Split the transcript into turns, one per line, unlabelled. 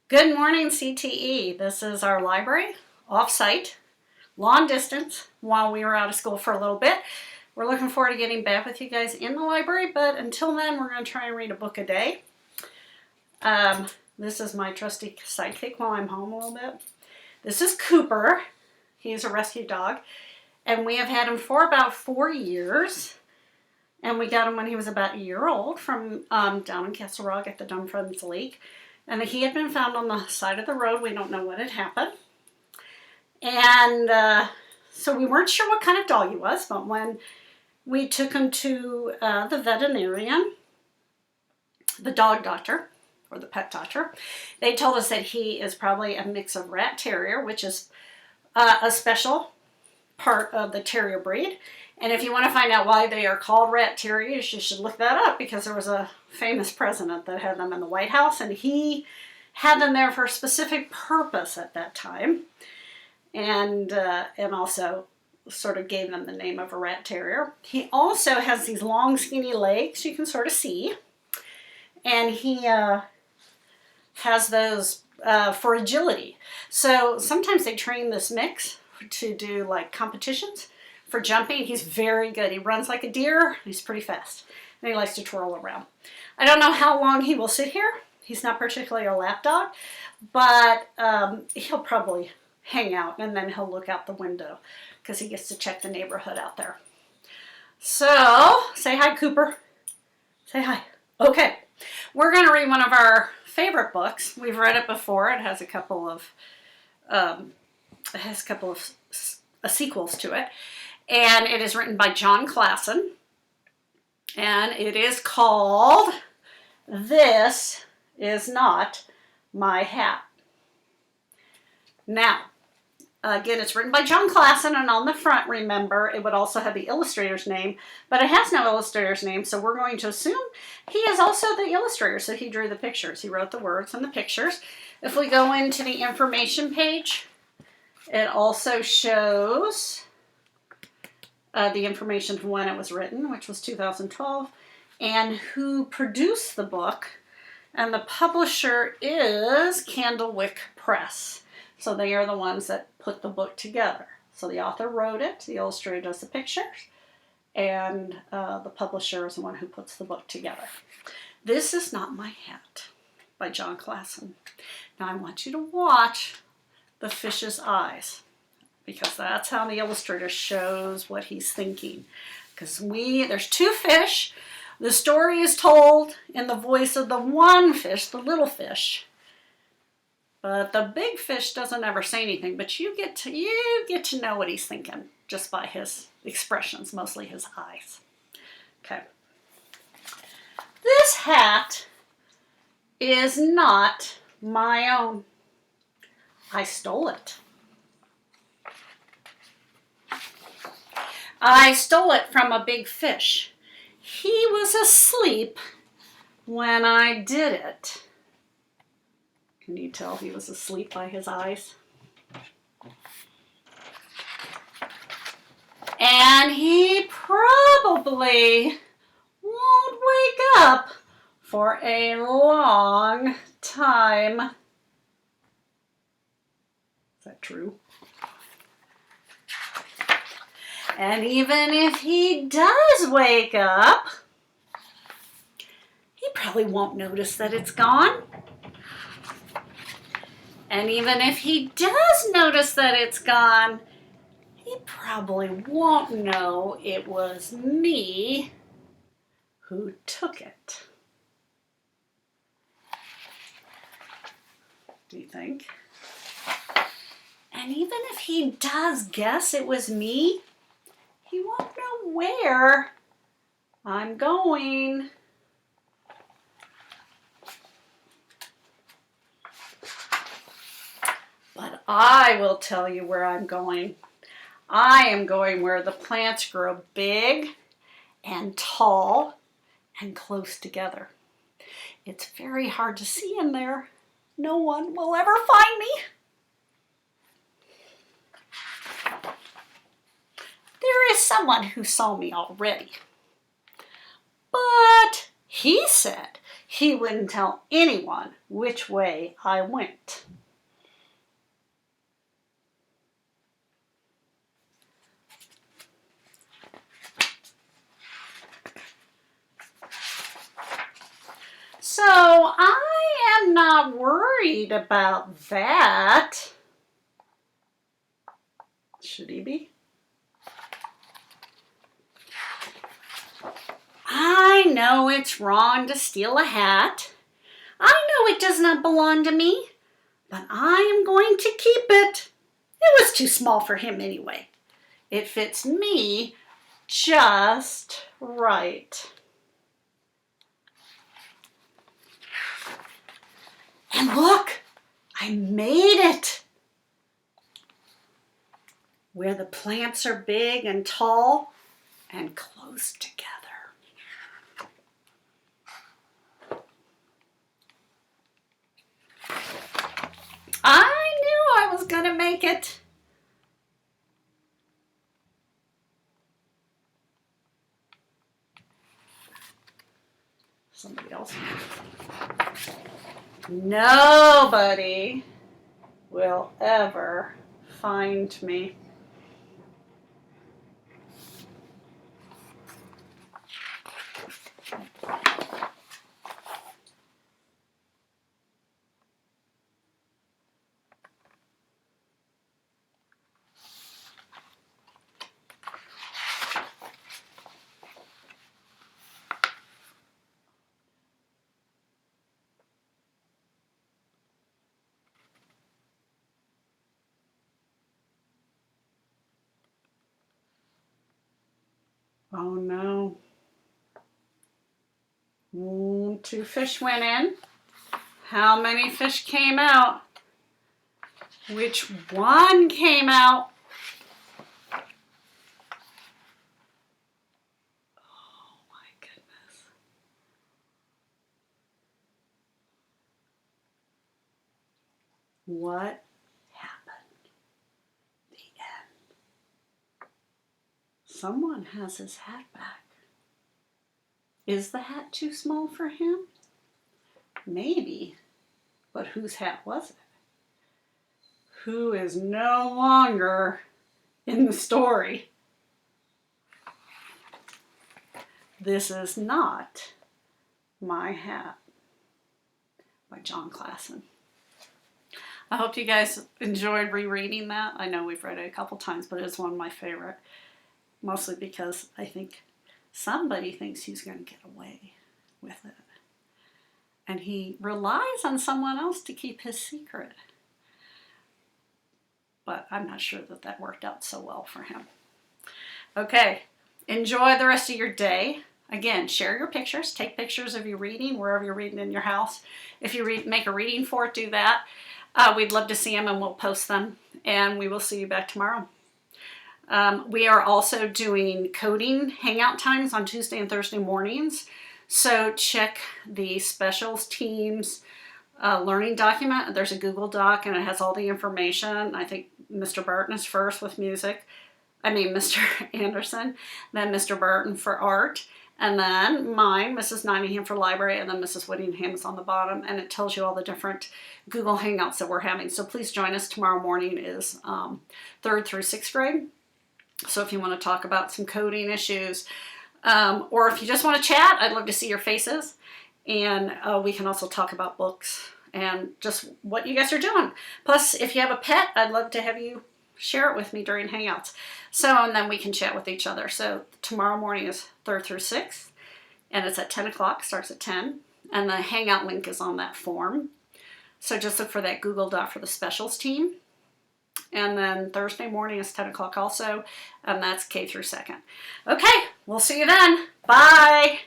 Good morning, CTE. This is our library, off-site, long distance, while we were out of school for a little bit. We're looking forward to getting back with you guys in the library, but until then, we're going to try and read a book a day. This is my trusty sidekick while I'm home a little bit. This is Cooper. He's a rescue dog, and we have had him for about 4 years. And we got him when he was about a year old from down in Castle Rock at the Dumfries Lake. And he had been found on the side of the road. We don't know what had happened. And so we weren't sure what kind of dog he was, but when we took him to the veterinarian, the dog doctor, or the pet doctor, they told us that he is probably a mix of rat terrier, which is a special part of the terrier breed. And if you want to find out why they are called rat terriers, you should look that up, because there was a famous president that had them in the White House, and he had them there for a specific purpose at that time, and also sort of gave them the name of a rat terrier. He also has these long, skinny legs you can sort of see, and he has those for agility. So sometimes they train this mix to do like competitions for jumping. He's very good. He runs like a deer. He's pretty fast. And he likes to twirl around. I don't know how long he will sit here. He's not particularly a lap dog, but he'll probably hang out, and then he'll look out the window because he gets to check the neighborhood out there. So, say hi, Cooper. Say hi. Okay. We're going to read one of our favorite books. We've read it before. It has a couple of sequels to it. And it is written by Jon Klassen. And it is called This Is Not My Hat. Now, again, it's written by Jon Klassen, and on the front, remember, it would also have the illustrator's name, but it has no illustrator's name, so we're going to assume he is also the illustrator, so he drew the pictures. He wrote the words and the pictures. If we go into the information page, it also shows the information from when it was written, which was 2012, and who produced the book. And the publisher is Candlewick Press. So they are the ones that put the book together. So the author wrote it, the illustrator does the pictures, and the publisher is the one who puts the book together. This Is Not My Hat by Jon Klassen. Now I want you to watch the fish's eyes, because that's how the illustrator shows what he's thinking. Because there's two fish. The story is told in the voice of the one fish, the little fish. But the big fish doesn't ever say anything, but you get to know what he's thinking just by his expressions, mostly his eyes. Okay. This hat is not my own. I stole it. I stole it from a big fish. He was asleep when I did it. Can you tell he was asleep by his eyes? And he probably won't wake up for a long time. Is that true? And even if he does wake up, he probably won't notice that it's gone. And even if he does notice that it's gone, he probably won't know it was me who took it. Do you think? And even if he does guess it was me, he won't know where I'm going. But I will tell you where I'm going. I am going where the plants grow big and tall and close together. It's very hard to see in there. No one will ever find me. There is someone who saw me already. But he said he wouldn't tell anyone which way I went. So I am not worried about that. Should he be? I know it's wrong to steal a hat. I know it does not belong to me, but I am going to keep it. It was too small for him anyway. It fits me just right. And look, I made it. Where the plants are big and tall and close together. I knew I was gonna make it. Somebody else. Nobody will ever find me. Oh no. 2 fish went in. How many fish came out? Which one came out? Oh my goodness. What happened? The end. Someone has his hat back. Is the hat too small for him? Maybe. But whose hat was it? Who is no longer in the story? This is not my hat by Jon Klassen. I hope you guys enjoyed rereading that. I know we've read it a couple times, but it's one of my favorite. Mostly because I think somebody thinks he's going to get away with it. And he relies on someone else to keep his secret. But I'm not sure that that worked out so well for him. Okay, enjoy the rest of your day. Again, share your pictures. Take pictures of you reading, wherever you're reading in your house. If you make a reading for it, do that. We'd love to see them, and we'll post them. And we will see you back tomorrow. We are also doing coding hangout times on Tuesday and Thursday mornings. So check the specials teams learning document. There's a Google Doc and it has all the information. I think Mr. Burton is first with music. Mr. Anderson, then Mr. Burton for art, and then mine, Mrs. Nottingham for library, and then Mrs. Whittingham is on the bottom, and it tells you all the different Google Hangouts that we're having. So please join us. Tomorrow morning is 3rd through 6th grade. So if you want to talk about some coding issues, or if you just want to chat, I'd love to see your faces. And we can also talk about books and just what you guys are doing. Plus, if you have a pet, I'd love to have you share it with me during Hangouts. So, and then we can chat with each other. So tomorrow morning is 3rd through 6th, and it's at 10 o'clock, starts at 10. And the Hangout link is on that form. So just look for that Google Doc for the specials team. And then Thursday morning is 10 o'clock also, and that's K through 2nd. Okay, we'll see you then. Bye.